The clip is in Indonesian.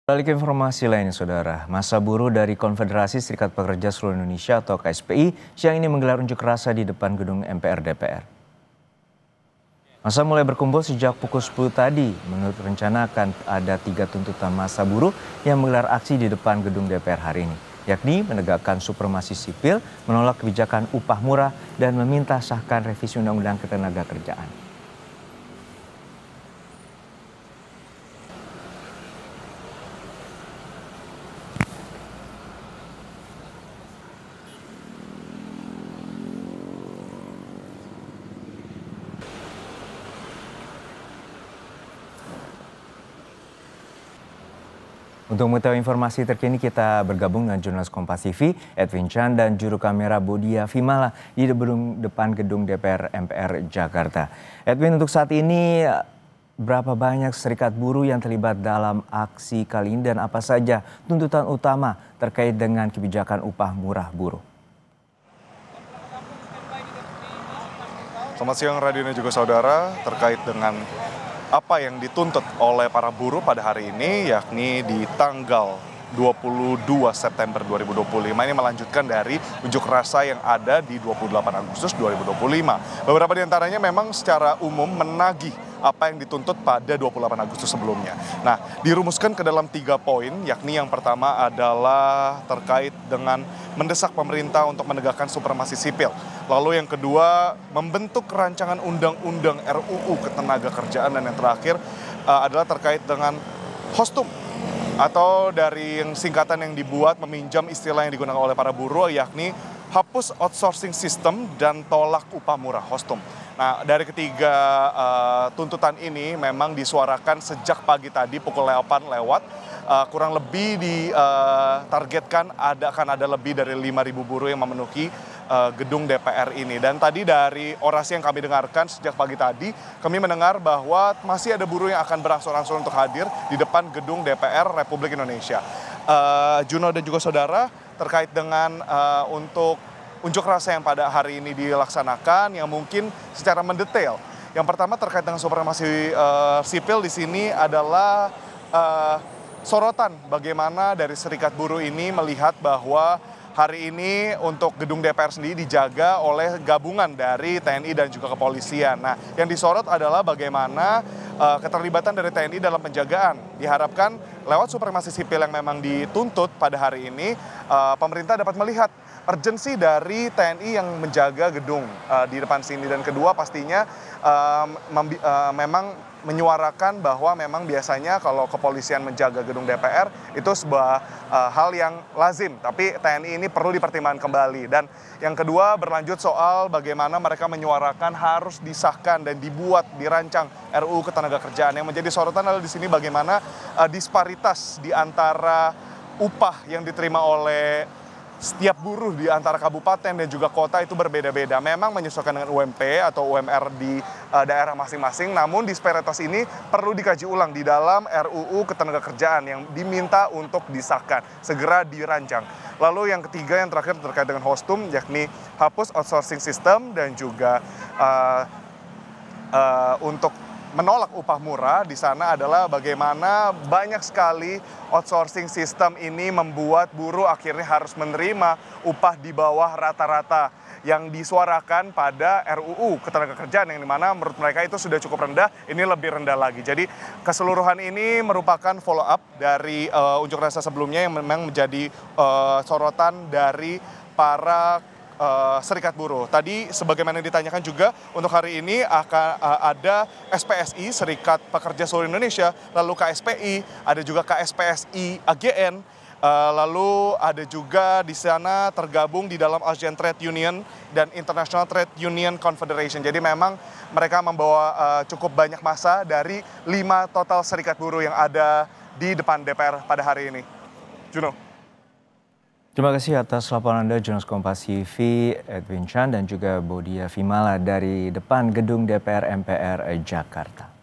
Balik ke informasi lainnya, Saudara. Massa buruh dari Konfederasi Serikat Pekerja Seluruh Indonesia atau KSPI siang ini menggelar unjuk rasa di depan gedung MPR DPR. Massa mulai berkumpul sejak pukul 10 tadi. Menurut rencana akan ada 3 tuntutan massa buruh yang menggelar aksi di depan gedung DPR hari ini, yakni menegakkan supremasi sipil, menolak kebijakan upah murah, dan meminta sahkan revisi Undang-Undang Ketenagakerjaan. Untuk mengetahui informasi terkini, kita bergabung dengan jurnalis Kompas TV, Edwin Chan, dan juru kamera Bodia Vimala di depan gedung DPR MPR Jakarta. Edwin, untuk saat ini berapa banyak serikat buruh yang terlibat dalam aksi kali ini dan apa saja tuntutan utama terkait dengan kebijakan upah murah buruh? Selamat siang Radio dan juga saudara, terkait dengan apa yang dituntut oleh para buruh pada hari ini, yakni di tanggal 22 September 2025 ini melanjutkan dari unjuk rasa yang ada di 28 Agustus 2025. Beberapa di antaranya memang secara umum menagih apa yang dituntut pada 28 Agustus sebelumnya. Nah, dirumuskan ke dalam 3 poin, yakni yang pertama adalah terkait dengan mendesak pemerintah untuk menegakkan supremasi sipil. Lalu yang kedua, membentuk rancangan undang-undang RUU Ketenagakerjaan, dan yang terakhir adalah terkait dengan HOSTUM, atau dari yang singkatan yang dibuat meminjam istilah yang digunakan oleh para buruh, yakni hapus outsourcing system dan tolak upah murah HOSTUM. Nah, dari ketiga tuntutan ini memang disuarakan sejak pagi tadi pukul 8 lewat. Kurang lebih ditargetkan akan ada lebih dari 5.000 buruh yang memenuhi gedung DPR ini. Dan tadi dari orasi yang kami dengarkan sejak pagi tadi, kami mendengar bahwa masih ada buruh yang akan berangsur-angsur untuk hadir di depan gedung DPR Republik Indonesia. Juno dan juga saudara, terkait dengan untuk unjuk rasa yang pada hari ini dilaksanakan, yang mungkin secara mendetail. Yang pertama terkait dengan supremasi sipil di sini adalah sorotan bagaimana dari serikat buruh ini melihat bahwa hari ini untuk gedung DPR sendiri dijaga oleh gabungan dari TNI dan juga kepolisian. Nah, yang disorot adalah bagaimana keterlibatan dari TNI dalam penjagaan. Diharapkan lewat supremasi sipil yang memang dituntut pada hari ini, pemerintah dapat melihat urgensi dari TNI yang menjaga gedung di depan sini. Dan kedua, pastinya memang menyuarakan bahwa memang biasanya kalau kepolisian menjaga gedung DPR itu sebuah hal yang lazim, tapi TNI ini perlu dipertimbangkan kembali. Dan yang kedua berlanjut soal bagaimana mereka menyuarakan harus disahkan dan dibuat, dirancang RUU Ketenagakerjaan. Yang menjadi sorotan adalah di sini bagaimana disparitas di antara upah yang diterima oleh setiap buruh di antara kabupaten dan juga kota itu berbeda-beda. Memang menyesuaikan dengan UMP atau UMR di daerah masing-masing, namun disparitas ini perlu dikaji ulang di dalam RUU Ketenagakerjaan yang diminta untuk disahkan, segera dirancang. Lalu yang ketiga, yang terakhir terkait dengan HOSTUM, yakni hapus outsourcing system dan juga untuk menolak upah murah. Di sana adalah bagaimana banyak sekali outsourcing system ini membuat buruh akhirnya harus menerima upah di bawah rata-rata yang disuarakan pada RUU Ketenagakerjaan, yang dimana menurut mereka itu sudah cukup rendah, ini lebih rendah lagi. Jadi keseluruhan ini merupakan follow up dari unjuk rasa sebelumnya yang memang menjadi sorotan dari para serikat buruh. Tadi sebagaimana ditanyakan juga, untuk hari ini akan ada SPSI, Serikat Pekerja Seluruh Indonesia, lalu KSPI, ada juga KSPSI AGN, lalu ada juga di sana tergabung di dalam Asian Trade Union dan International Trade Union Confederation. Jadi memang mereka membawa cukup banyak massa dari 5 total serikat buruh yang ada di depan DPR pada hari ini. Juno. Terima kasih atas laporan Anda, jurnalis Kompas TV, Edwin Chan, dan juga Bodia Vimala dari depan gedung DPR MPR Jakarta.